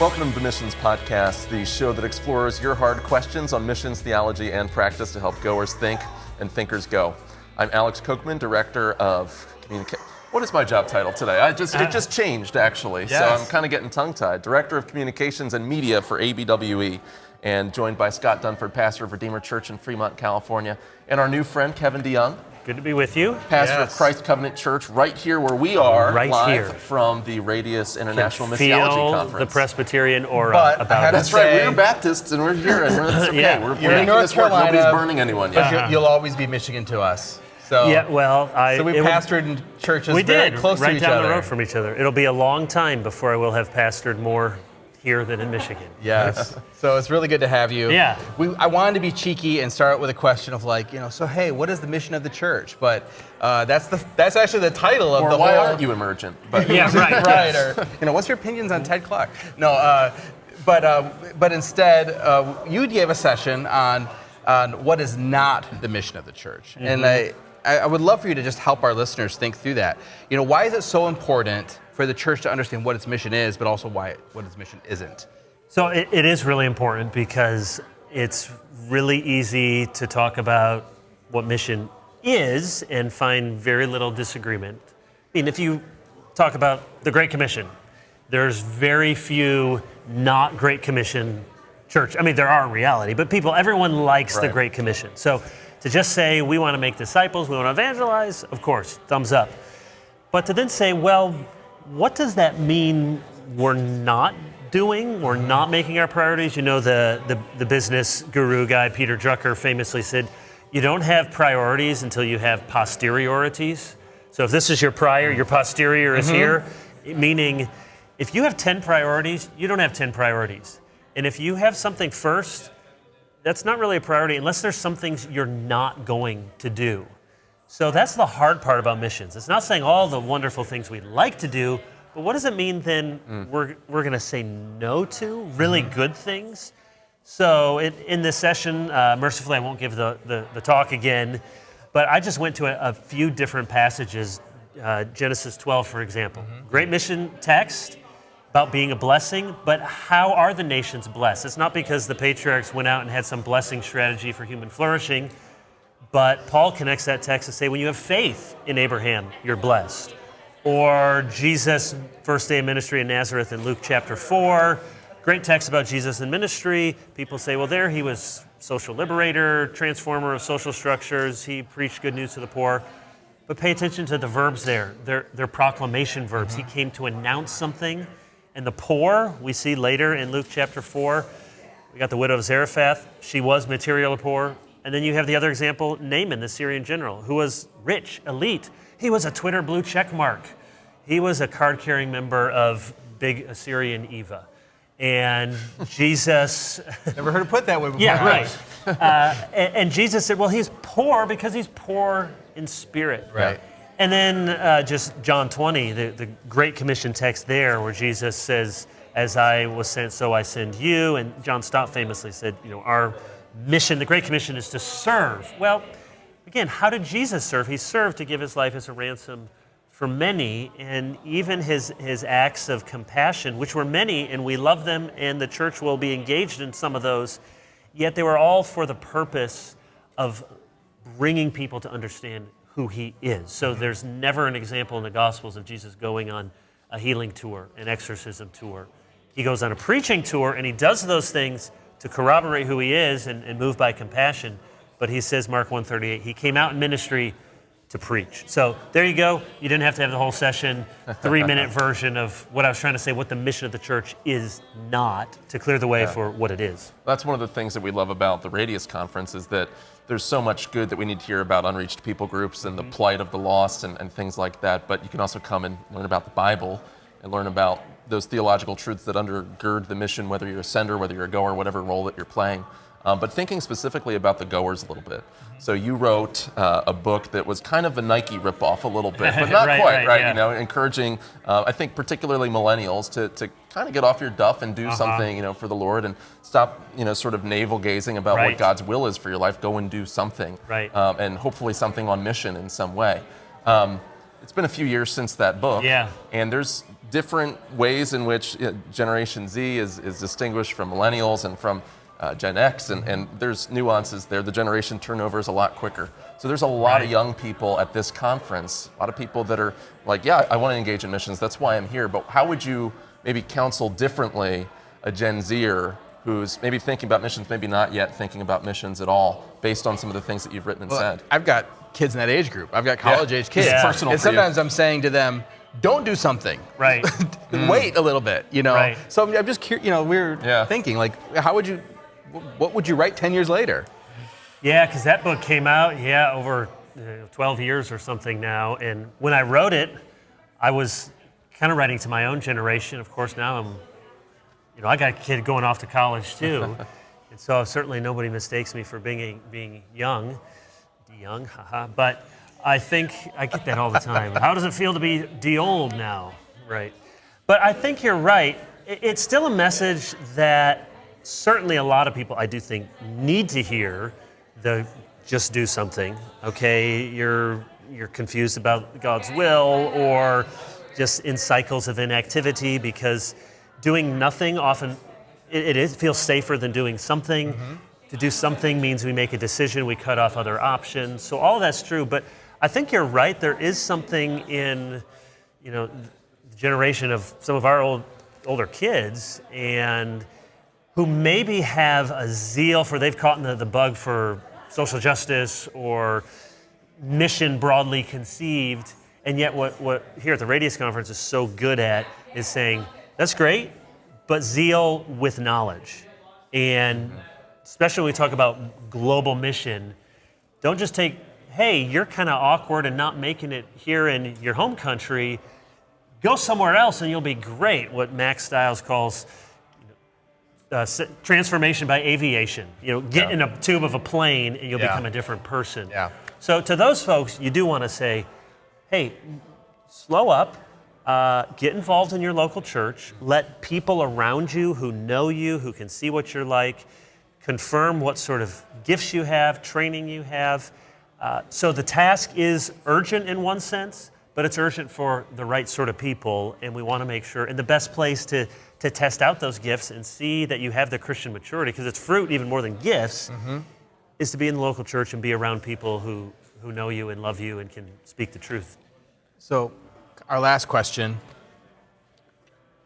Welcome to the Missions Podcast, the show that explores your hard questions on missions, theology, and practice to help goers think and thinkers go. I'm Alex Kochman, Director of Communication. What is my job title today? It just changed, actually, yes. So I'm kind of getting tongue-tied. Director of Communications and Media for ABWE, and joined by Scott Dunford, pastor of Redeemer Church in Fremont, California, and our new friend, Kevin DeYoung. Good to be with you. Pastor of Christ Covenant Church, right here where we are, right live here from the Radius International Missiology feel Conference. The Presbyterian aura But about That's right, we're Baptists and we're here, and it's okay. Yeah. We're You're in making North this work. Carolina, Nobody's burning anyone yet. but you'll always be Michigan to us. So, yeah, well, so we pastored in churches we very did, close right to each down other. the road from each other. It'll be a long time before I will have pastored more here than in Michigan. Yes. So it's really good to have you. Yeah. I wanted to be cheeky and start with a question of so hey, what is the mission of the church? But that's actually the title of Or the why whole. aren't you emergent? But Yeah, right. Right. Or what's your opinions on Ted Clark? No. But instead, you gave a session on what is not the mission of the church, and I would love for you to just help our listeners think through that. Why is it so important for the church to understand what its mission is, but also what its mission isn't? So it is really important because it's really easy to talk about what mission is and find very little disagreement. I mean, if you talk about the Great Commission, there's very few not Great Commission church. I mean, there are in reality, but everyone likes the Great Commission. So to just say we want to make disciples, we want to evangelize, of course, thumbs up. But to then say, well, what does that mean we're not doing? We're not making our priorities? The business guru guy, Peter Drucker, famously said, you don't have priorities until you have posteriorities. So if this is your prior, your posterior is here, meaning if you have 10 priorities, you don't have 10 priorities. And if you have something first, that's not really a priority unless there's some things you're not going to do. So that's the hard part about missions. It's not saying all the wonderful things we like to do, but what does it mean then we're going to say no to really good things? So in this session, mercifully I won't give the talk again, but I just went to a few different passages. Genesis 12, for example. Great mission text about being a blessing, but how are the nations blessed? It's not because the patriarchs went out and had some blessing strategy for human flourishing, but Paul connects that text to say when you have faith in Abraham, you're blessed. Or Jesus' first day of ministry in Nazareth in Luke chapter 4. Great text about Jesus in ministry. People say, well, there he was social liberator, transformer of social structures. He preached good news to the poor. But pay attention to the verbs there. They're proclamation verbs. He came to announce something. And the poor, we see later in Luke chapter 4, we got the widow of Zarephath. She was material poor. And then you have the other example, Naaman, the Syrian general, who was rich, elite. He was a Twitter blue check mark. He was a card-carrying member of big Assyrian Eva. And Jesus... Never heard it put that way before. Yeah, right. And Jesus said, well, he's poor because he's poor in spirit. Right. And then just John 20, the Great Commission text there where Jesus says, as I was sent, so I send you. And John Stott famously said, our mission, the Great Commission, is to serve. Well, again, how did Jesus serve? He served to give his life as a ransom for many, and even his acts of compassion, which were many, and we love them, and the church will be engaged in some of those, yet they were all for the purpose of bringing people to understand who he is. So there's never an example in the Gospels of Jesus going on a healing tour, an exorcism tour. He goes on a preaching tour, and he does those things to corroborate who he is and move by compassion. But he says, Mark 1:38, he came out in ministry to preach. So there you go. You didn't have to have the whole session, 3-minute version of what I was trying to say, what the mission of the church is not, to clear the way for what it is. That's one of the things that we love about the Radius Conference is that there's so much good that we need to hear about unreached people groups and the plight of the lost and things like that, but you can also come and learn about the Bible and learn about those theological truths that undergird the mission, whether you're a sender, whether you're a goer, whatever role that you're playing. But thinking specifically about the goers a little bit. So you wrote a book that was kind of a Nike ripoff a little bit, but not quite, right? Yeah. Encouraging, I think particularly millennials to kind of get off your duff and do something, for the Lord and stop, sort of navel gazing about what God's will is for your life. Go and do something, and hopefully something on mission in some way. It's been a few years since that book, and there's different ways in which Generation Z is distinguished from millennials and from Gen X, and there's nuances there. The generation turnover is a lot quicker. So there's a lot of young people at this conference, a lot of people that are like, yeah, I want to engage in missions, that's why I'm here, but how would you maybe counsel differently a Gen Zer who's maybe thinking about missions, maybe not yet thinking about missions at all, based on some of the things that you've written and said? I've got kids in that age group. I've got college-age kids. Yeah. Personal and for you. sometimes I'm saying to them, don't do something. Right. Wait a little bit, Right. So I'm just curious, we're thinking, like, what would you write 10 years later? Yeah, because that book came out, over 12 years or something now. And when I wrote it, I was kind of writing to my own generation. Of course, now I got a kid going off to college too. And so certainly nobody mistakes me for being young. DeYoung, haha. But I think I get that all the time. How does it feel to be de-old now? Right. But I think you're right. It's still a message that certainly a lot of people, I do think, need to hear. The just do something. Okay, you're confused about God's will, or just in cycles of inactivity, because doing nothing often it feels safer than doing something. Mm-hmm. To do something means we make a decision, we cut off other options. So all of that's true, but I think you're right. There is something in the generation of some of our older kids, and who maybe have a zeal for, they've caught in the bug for social justice or mission broadly conceived, and yet what here at the Radius Conference is so good at is saying, that's great, but zeal with knowledge. And especially when we talk about global mission, don't just take, hey, you're kind of awkward and not making it here in your home country, go somewhere else and you'll be great, what Max Stiles calls transformation by aviation. Get in a tube of a plane and you'll become a different person. Yeah. So to those folks, you do want to say, hey, slow up, get involved in your local church, let people around you who know you, who can see what you're like, confirm what sort of gifts you have, training you have. So the task is urgent in one sense, but it's urgent for the right sort of people, and we want to make sure, and the best place to test out those gifts and see that you have the Christian maturity, because it's fruit even more than gifts, is to be in the local church and be around people who know you and love you and can speak the truth. So our last question,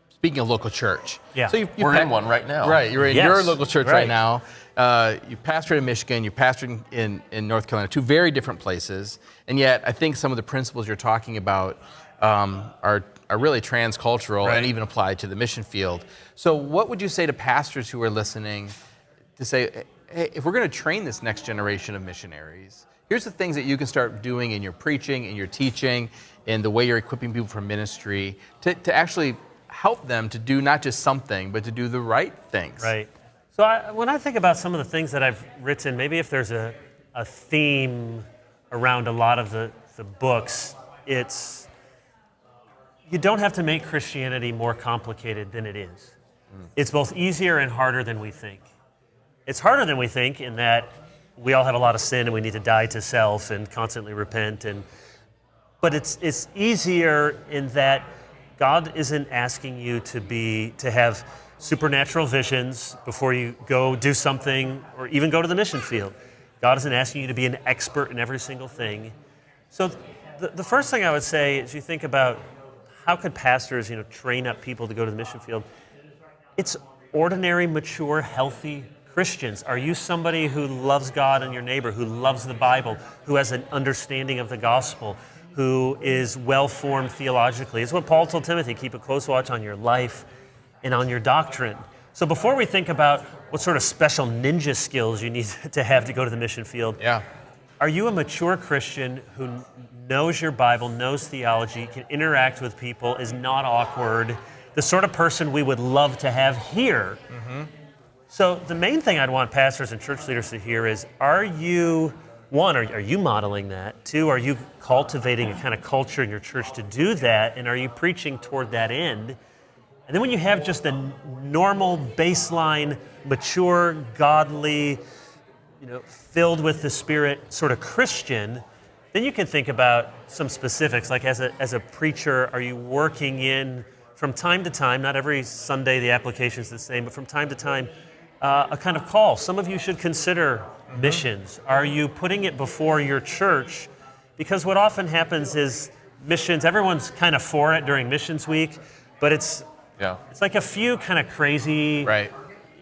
speaking of local church. Yeah. So We're in one right now. Right, you're in Yes, your local church right right. now. You pastored in Michigan, you pastored in North Carolina, two very different places, and yet I think some of the principles you're talking about are really transcultural and even applied to the mission field. So what would you say to pastors who are listening to say, hey, if we're going to train this next generation of missionaries, here's the things that you can start doing in your preaching, in your teaching, in the way you're equipping people for ministry, to actually help them to do not just something, but to do the right things. Right. So when I think about some of the things that I've written, maybe if there's a theme around a lot of the books, it's you don't have to make Christianity more complicated than it is. It's both easier and harder than we think. It's harder than we think in that we all have a lot of sin and we need to die to self and constantly repent. But it's easier in that God isn't asking you to have supernatural visions before you go do something or even go to the mission field. God isn't asking you to be an expert in every single thing. So the first thing I would say is you think about how could pastors, train up people to go to the mission field? It's ordinary, mature, healthy Christians. Are you somebody who loves God and your neighbor, who loves the Bible, who has an understanding of the gospel, who is well-formed theologically? It's what Paul told Timothy, keep a close watch on your life and on your doctrine. So before we think about what sort of special ninja skills you need to have to go to the mission field, are you a mature Christian who knows your Bible, knows theology, can interact with people, is not awkward, the sort of person we would love to have here? So the main thing I'd want pastors and church leaders to hear is, are you modeling that? Two, are you cultivating a kind of culture in your church to do that? And are you preaching toward that end? And then when you have just a normal, baseline, mature, godly, filled with the Spirit sort of Christian, then you can think about some specifics, like as a preacher, are you working in from time to time, not every Sunday the application's the same, but from time to time, a kind of call. Some of you should consider missions. Are you putting it before your church? Because what often happens is missions, everyone's kind of for it during missions week, but it's like a few kind of crazy, Right.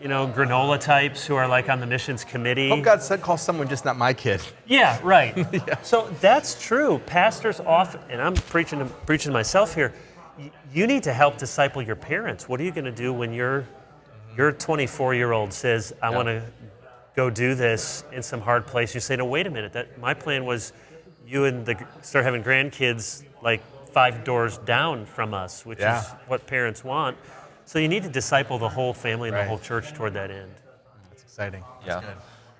granola types who are like on the missions committee. Hope God said call someone just not my kid. Yeah, right. So that's true. Pastors often, and I'm preaching myself here, you need to help disciple your parents. What are you going to do when your 24-year-old says, I want to go do this in some hard place? You say, no, wait a minute. My plan was you and start having grandkids like 5 doors down from us, which is what parents want. So you need to disciple the whole family and the whole church toward that end. That's exciting. Yeah.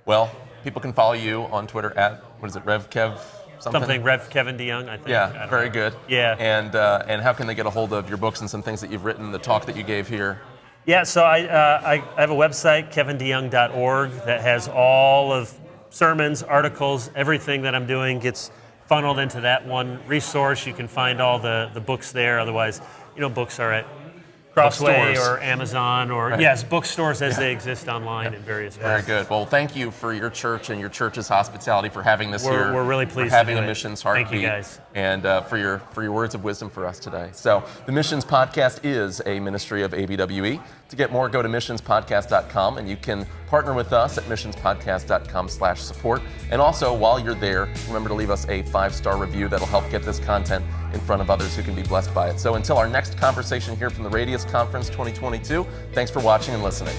Well, people can follow you on Twitter at, what is it, RevKev something? Rev Kevin DeYoung, I think. Yeah, very good. Yeah. And how can they get a hold of your books and some things that you've written, the talk that you gave here? Yeah, so I have a website, kevindeyoung.org, that has all of sermons, articles, everything that I'm doing gets funneled into that one resource. You can find all the books there. Otherwise, books are at Crossway or Amazon or, bookstores as they exist online in various Very places. good. Well, thank you for your church and your church's hospitality for having this here. We're really pleased for having to do a it. missions heartbeat. Thank you, guys. And for your words of wisdom for us today. So the Missions Podcast is a ministry of ABWE. To get more, go to missionspodcast.com, and you can partner with us at missionspodcast.com/support. And also, while you're there, remember to leave us a 5-star review. That'll help get this content in front of others who can be blessed by it. So until our next conversation here from the Radius Conference 2022, thanks for watching and listening.